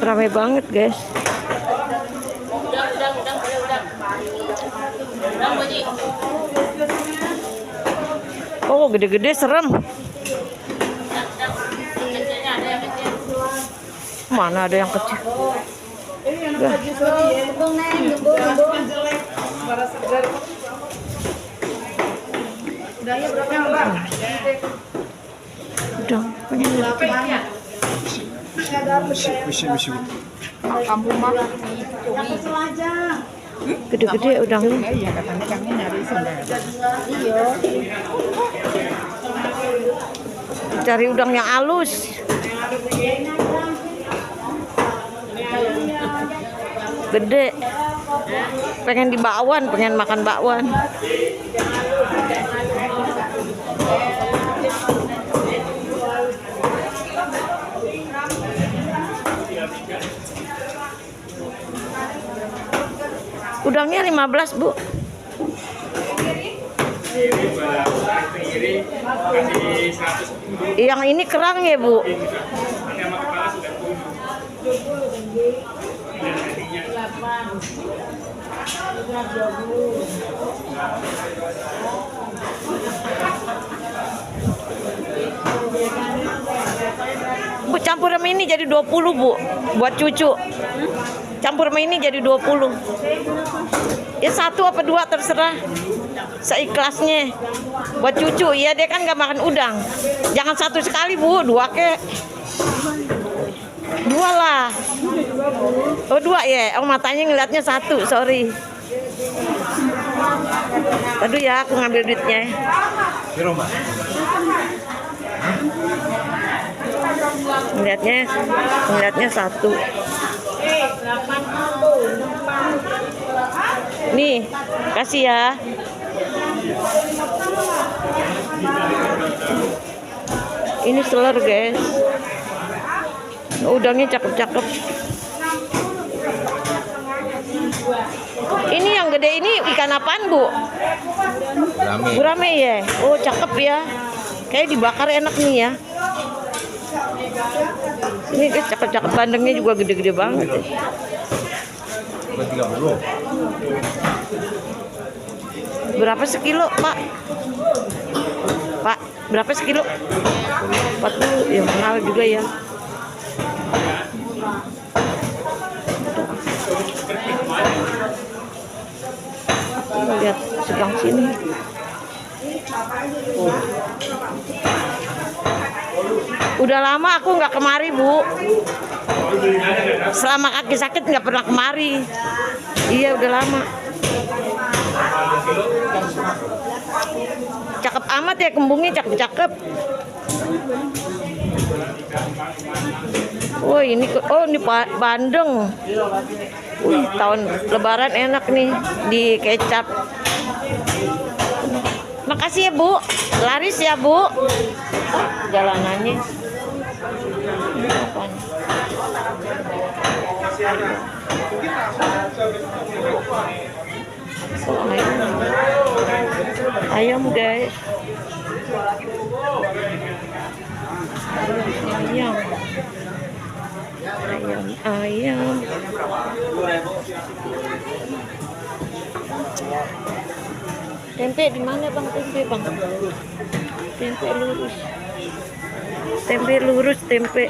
Ramai banget, guys. Oh, gede-gede serem. Mana ada yang kecil? Udah, pengen gede-gede udangnya. Cari udang yang halus. Gede. Pengen di bakwan, pengen makan bakwan. Udangnya 15, Bu. Yang ini kerang ya, Bu? Bu, campur sama ini jadi 20, Bu. Buat cucu. Campur sama ini jadi 20. Ya 1 apa 2 terserah. Seikhlasnya. Buat cucu. Ya dia kan nggak makan udang. Jangan 1 sekali, Bu. 2 kek. 2 lah. Oh 2 ya. Oh matanya ngeliatnya 1. Sorry. Aduh ya, aku ngambil duitnya. Ngeliatnya 1. Nih, kasih ya. Ini seler, guys. Udangnya cakep-cakep. Ini yang gede ini ikan apaan, Bu? Gurame. Gurame ya? Oh, cakep ya. Kayak dibakar enak nih ya. Ini guys, cakep-cakep, bandengnya juga gede-gede banget ya. 30. Berapa sekilo, Pak? Pak, berapa sekilo? 40, ya mahal juga ya. Kita lihat sebelah sini. Udah lama aku nggak kemari, Bu. Selama kaki sakit nggak pernah kemari. Iya, udah lama. Cakep amat ya kembungnya, cakep-cakep. Oh ini bandeng. Wih, tahun Lebaran enak nih di kecap. Makasih ya, Bu. Laris ya, Bu. Jalanannya. Oh, ayam, guys. Ayam. Tempe di mana, Bang? Tempe, Bang. Tempe lurus. Tempe lurus, tempe.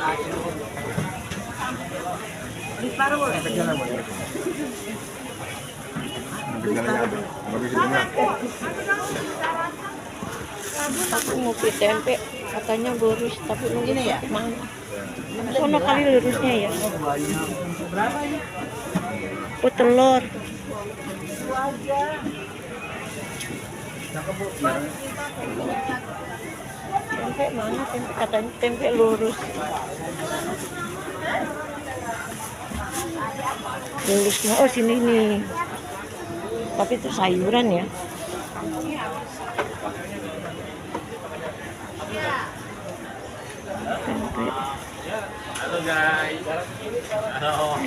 Aku mau beli tempe, katanya lurus, tapi lurus ya mana? Sono kali lurusnya ya. Oh, telur. Tempe mana? Tempe katanya tempe lurus. Lurusnya, oh sini nih. Tapi itu sayuran ya. Tempe. Halo guys. Halo.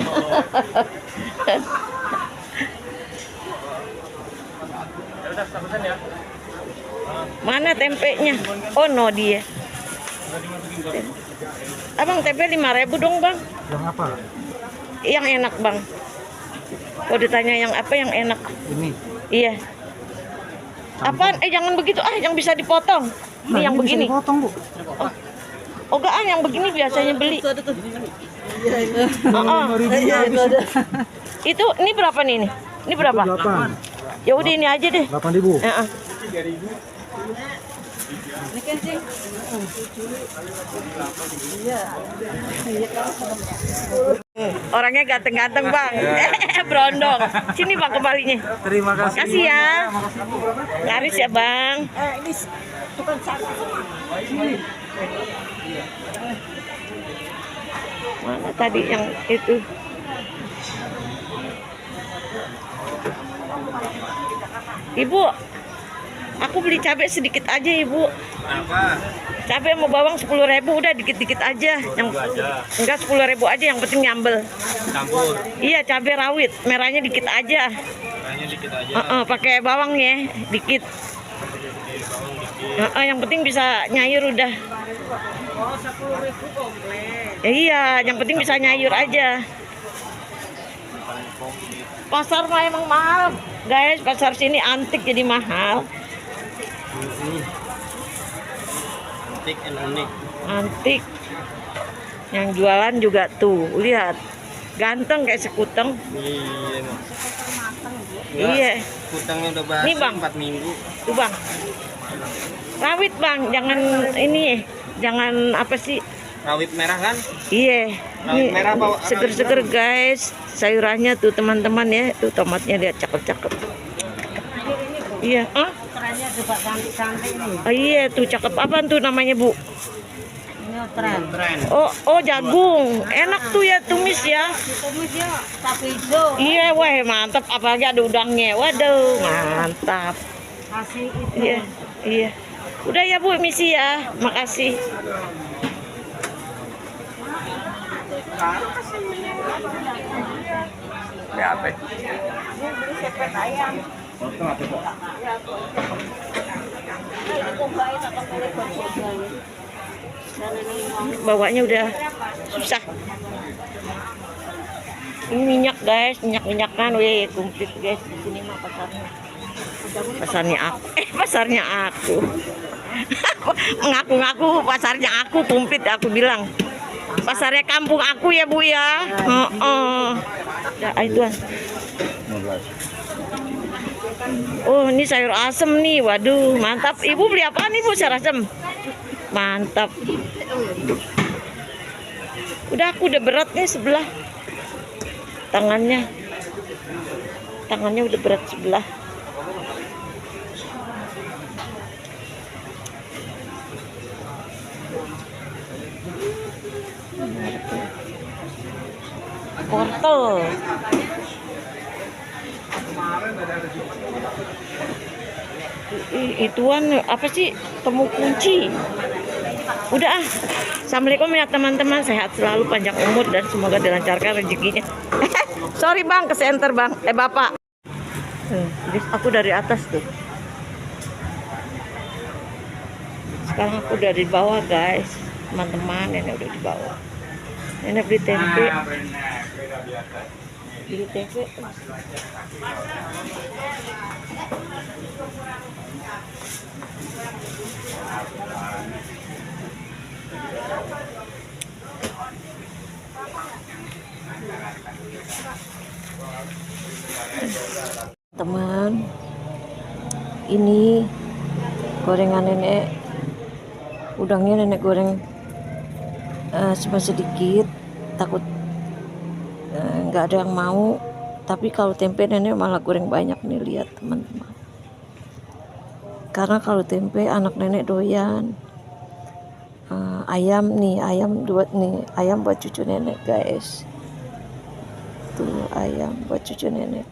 Udah pesan ya. Mana tempenya? Oh no dia. Abang tempe 5.000 dong bang. Yang apa? Yang enak bang. Kalau ditanya yang apa yang enak? Ini. Iya. Apaan? Jangan begitu yang bisa dipotong. Ini yang bisa begini. dipotong, Bu. Oh enggak yang begini biasanya beli. Itu ini berapa nih ini? Ini berapa? 8. Ya udah ini aja deh. 8.000. Heeh. Orangnya ganteng-ganteng bang. Berondong. Sini bang kembalinya. Terima kasih. Kasih ya. Laris ya bang. Ini tukang sate. Mana tadi yang itu? Ibu, aku beli cabai sedikit aja ibu. Kenapa? Cabai mau bawang 10.000 udah dikit-dikit aja. Yang enggak 10.000 aja yang penting nyambel. Campur. Iya cabai rawit, merahnya dikit aja. Hanya dikit aja. Pakai bawang ya, dikit. Yang penting bisa nyayur udah. Oh, 10.000 komplit. Iya, yang penting bisa nyayur aja. Pasar mah emang mahal, guys. Pasar sini antik jadi mahal. Antik and unik. Antik. Yang jualan juga tuh, lihat. Ganteng kayak sekuteng. Iya, Mas. Iya. Kutangnya udah bahas Nih, Bang. 4 minggu. Tuh, Bang. Rawit, Bang. Jangan ini, jangan apa sih? Rawit merah kan? Iya. Rawit Ini merah apa? seger-seger, guys. Sayurannya tuh teman-teman ya. Tuh tomatnya lihat cakep-cakep. Iya, Trennya juga cantik-cantik nih. Oh iya tuh cakep. Apaan tuh namanya, Bu? Ini tren. Tren. Oh jagung. Enak tuh ya tumis ya. Tumis ya, tapi hijau. Iya, wah mantap. Apalagi ada udangnya. Waduh, mantap. Kasih itu. Iya, iya. Udah ya Bu, misi ya. Makasih. Ya, apa? Beli sepet ayam. Bawanya udah susah. Ini minyak guys, minyak-minyakan. Wih, komplit guys. Di sini mah pasarnya. Pasarnya aku. Pasarnya aku. Mengaku-ngaku pasarnya aku komplit aku bilang. Pasarnya kampung aku ya Bu ya. Ya, Tuan. Oh, ini sayur asem nih. Waduh, mantap. Ibu beli apa nih Bu, sayur asem? Mantap. Aku udah berat nih sebelah. Tangannya udah berat sebelah. Wortel. Ituan apa sih, temu kunci. Udah Assalamualaikum ya teman-teman, sehat selalu, panjang umur dan semoga dilancarkan rezekinya. Sorry bang, ke center bang, bapak. Aku dari atas tuh. Sekarang aku udah di bawah guys, teman-teman. Nenek udah di bawah. Nenek beli tempe. Beli tempe. Teman, ini gorengan nenek, udangnya nenek goreng cuma sedikit, takut nggak ada yang mau. Tapi kalau tempe nenek malah goreng banyak nih, lihat teman-teman. Karena kalau tempe anak nenek doyan. Ayam nih, ayam buat cucu nenek guys. Tuh ayam buat cucu nenek.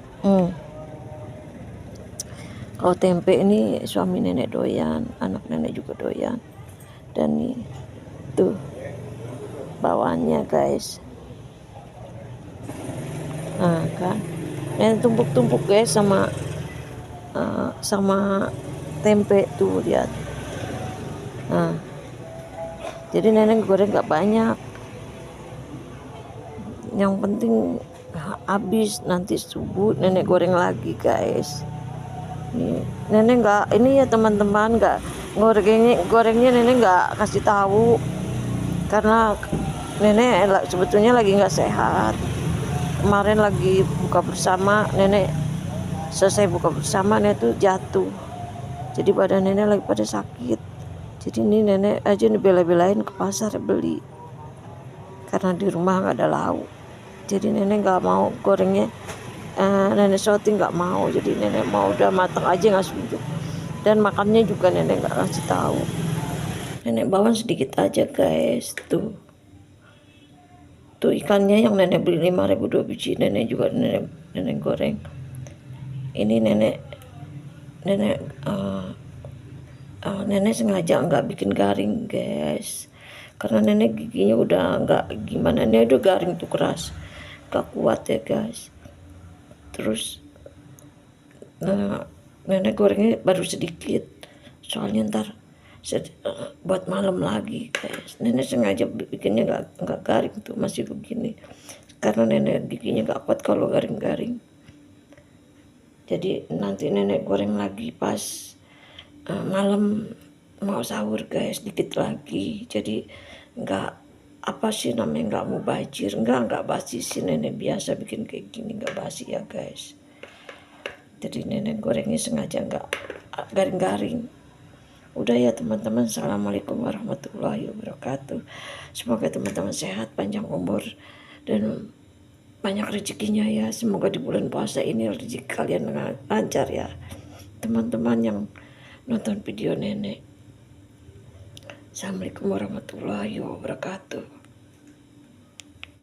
Kalau tempe ini suami nenek doyan, anak nenek juga doyan. Dan nih tuh bawaannya guys. Nah kan, nenek tumpuk-tumpuk guys sama tempe tuh lihat. Nah Jadi nenek goreng nggak banyak. Yang penting habis, nanti subuh nenek goreng lagi guys. Nenek nggak ini ya teman-teman, nggak gorengnya nenek nggak kasih tahu karena nenek sebetulnya lagi nggak sehat. Kemarin lagi buka bersama, nenek selesai buka bersama nenek tuh jatuh, jadi badan nenek lagi pada sakit. Jadi ini nenek aja bela-belain ke pasar beli karena di rumah nggak ada lauk. Jadi nenek nggak mau gorengnya, nenek shooting nggak mau, jadi nenek mau udah matang aja nggak setuju. Dan makannya juga nenek nggak kasih tahu, nenek bawang sedikit aja guys. Tuh ikannya yang nenek beli 5.000 2 biji, nenek juga nenek goreng. Ini nenek sengaja nggak bikin garing guys, karena nenek giginya udah nggak gimana, nenek udah garing tuh keras, gak kuat ya guys. Terus nenek gorengnya baru sedikit, soalnya ntar buat malam lagi guys. Nenek sengaja bikinnya nggak garing tuh, masih begini karena nenek giginya nggak kuat kalau garing-garing. Jadi nanti nenek goreng lagi pas malam mau sahur guys, dikit lagi. Jadi nggak apa sih namanya, nggak mau bajir, nggak basi sih, nenek biasa bikin kayak gini nggak basi ya guys. Jadi nenek gorengnya sengaja nggak garing-garing. Udah ya teman-teman, assalamualaikum warahmatullahi wabarakatuh. Semoga teman-teman sehat, panjang umur, dan banyak rezekinya ya. Semoga di bulan puasa ini rezeki kalian lancar ya teman-teman yang nonton video nenek. Assalamualaikum warahmatullahi wabarakatuh.